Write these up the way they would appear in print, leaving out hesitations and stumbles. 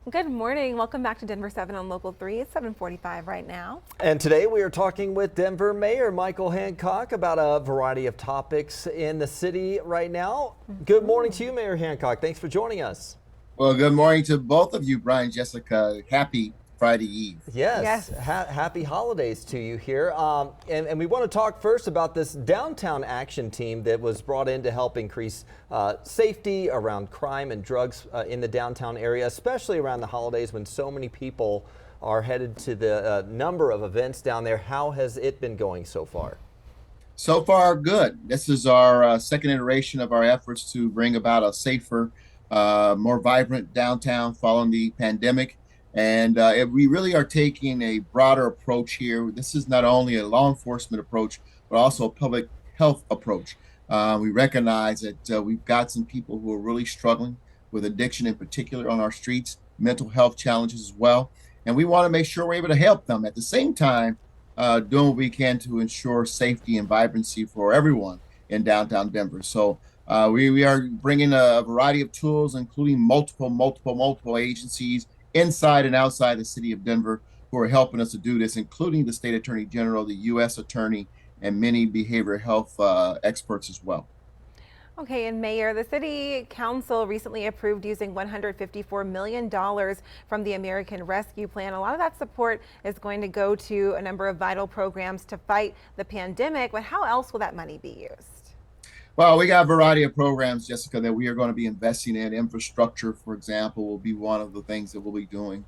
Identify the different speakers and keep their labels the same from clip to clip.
Speaker 1: Good morning. Welcome back to Denver 7 on Local 3. It's 7:45 right now.
Speaker 2: And today we are talking with Denver Mayor Michael Hancock about a variety of topics in the city right now. Good morning to you, Mayor Hancock. Thanks for joining us.
Speaker 3: Well, good morning to both of you, Brian, Jessica. Happy Friday Eve.
Speaker 2: Yes,
Speaker 1: Yes.
Speaker 2: happy holidays to you here. And we want to talk first about this downtown action team that was brought in to help increase safety around crime and drugs in the downtown area, especially around the holidays when so many people are headed to the number of events down there. How has it been going so far?
Speaker 3: So far, good. This is our second iteration of our efforts to bring about a safer, more vibrant downtown following the pandemic. And we really are taking a broader approach here. This is not only a law enforcement approach, but also a public health approach. We recognize that we've got some people who are really struggling with addiction in particular on our streets, mental health challenges as well. And we want to make sure we're able to help them. At the same time, doing what we can to ensure safety and vibrancy for everyone in downtown Denver. So we are bringing a variety of tools, including multiple agencies inside and outside the city of Denver who are helping us to do this, including the state attorney general, the U.S. attorney, and many behavioral health experts as well.
Speaker 1: Okay, and Mayor, the City Council recently approved using $154 million from the American Rescue Plan. A lot of that support is going to go to a number of vital programs to fight the pandemic, but how else will that money be used?
Speaker 3: Well, we got a variety of programs, Jessica, that we are going to be investing in. Infrastructure, for example, will be one of the things that we'll be doing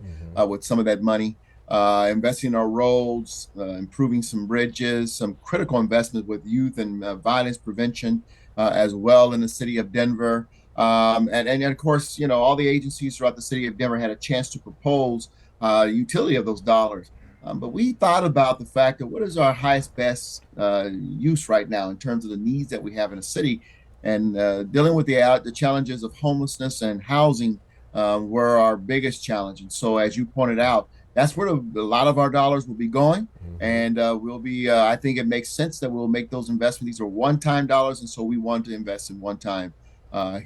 Speaker 3: with some of that money. Investing in our roads, improving some bridges, some critical investment with youth and violence prevention as well in the city of Denver. And of course, all the agencies throughout the city of Denver had a chance to propose utility of those dollars. But we thought about the fact that what is our highest best use right now in terms of the needs that we have in the city, and dealing with the challenges of homelessness and housing were our biggest challenge. And so, as you pointed out, that's where a lot of our dollars will be going. And we'll be, I think it makes sense that we'll make those investments. These are one-time dollars. And so we want to invest in one-time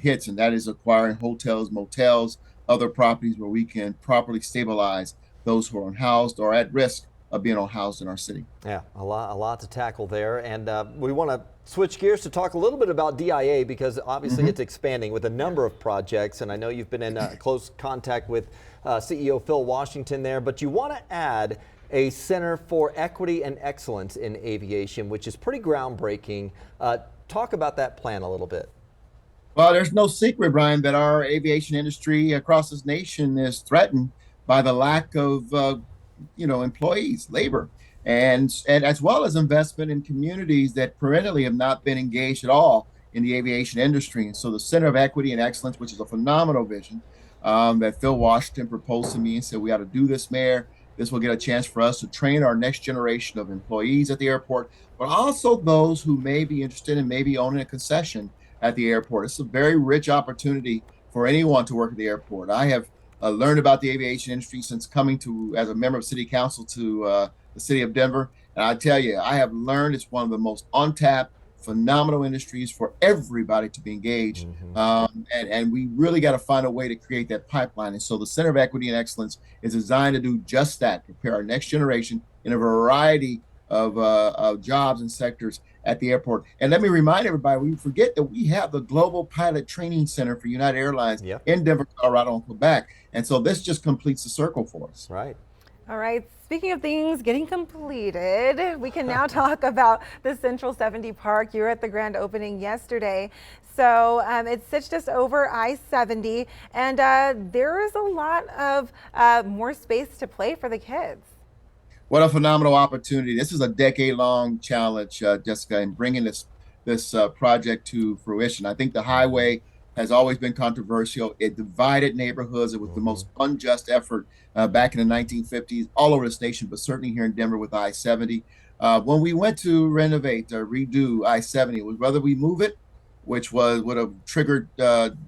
Speaker 3: hits, and that is acquiring hotels, motels, other properties where we can properly stabilize those who are unhoused or at risk of being unhoused in our city.
Speaker 2: Yeah, a lot to tackle there. And we want to switch gears to talk a little bit about DIA because obviously it's expanding with a number of projects. And I know you've been in close contact with CEO Phil Washington there, but you want to add a Center for Equity and Excellence in Aviation, which is pretty groundbreaking. Talk about that plan a little bit.
Speaker 3: Well, there's no secret, Brian, that our aviation industry across this nation is threatened by the lack of, employees, labor, and as well as investment in communities that perennially have not been engaged at all in the aviation industry. And so the Center of Equity and Excellence, which is a phenomenal vision that Phil Washington proposed to me and said, we ought to do this, Mayor. This will get a chance for us to train our next generation of employees at the airport, but also those who may be interested in maybe owning a concession at the airport. It's a very rich opportunity for anyone to work at the airport. I have learned about the aviation industry since coming to as a member of city council to the city of Denver. And I tell you, I have learned it's one of the most untapped, phenomenal industries for everybody to be engaged. And we really got to find a way to create that pipeline. And so the Center of Equity and Excellence is designed to do just that, prepare our next generation in a variety of jobs and sectors at the airport. And let me remind everybody, we forget that we have the Global Pilot Training Center for United Airlines in Denver, Colorado, and Quebec. And so this just completes the circle for us.
Speaker 2: Right.
Speaker 1: All right, speaking of things getting completed, we can now talk about the Central 70 Park. You were at the grand opening yesterday. So it sits just over I-70, and there is a lot of more space to play for the kids.
Speaker 3: What a phenomenal opportunity. This is a decade-long challenge, Jessica, in bringing this project to fruition. I think the highway has always been controversial. It divided neighborhoods. It was the most unjust effort back in the 1950s all over this nation, but certainly here in Denver with I-70. When we went to renovate or redo I-70, it was whether we move it, which would have triggered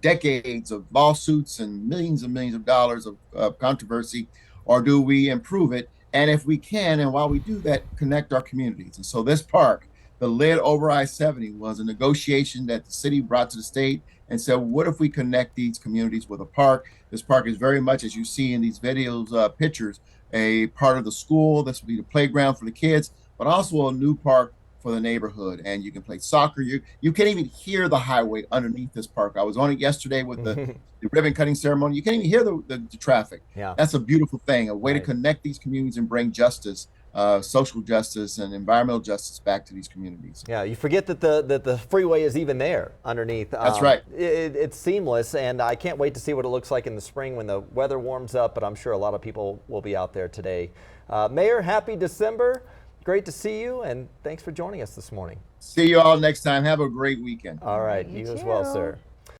Speaker 3: decades of lawsuits and millions of dollars of controversy, or do we improve it? And if we can, and while we do that, connect our communities. And so this park, the lid over I-70, was a negotiation that the city brought to the state and said, what if we connect these communities with a park? This park is very much, as you see in these videos, pictures, a part of the school. This will be the playground for the kids, but also a new park for the neighborhood. And you can play soccer. You can't even hear the highway underneath this park. I was on it yesterday with the ribbon cutting ceremony. You can't even hear the traffic.
Speaker 2: Yeah.
Speaker 3: That's a beautiful thing, a way
Speaker 2: Right.
Speaker 3: to connect these communities and bring justice, social justice and environmental justice back to these communities.
Speaker 2: Yeah, you forget that the freeway is even there underneath.
Speaker 3: That's right.
Speaker 2: It's seamless, and I can't wait to see what it looks like in the spring when the weather warms up, but I'm sure a lot of people will be out there today. Mayor, happy December. Great to see you, and thanks for joining us this morning.
Speaker 3: See you all next time. Have a great weekend.
Speaker 2: All right,
Speaker 1: You
Speaker 2: you as well,
Speaker 1: too.
Speaker 2: sir.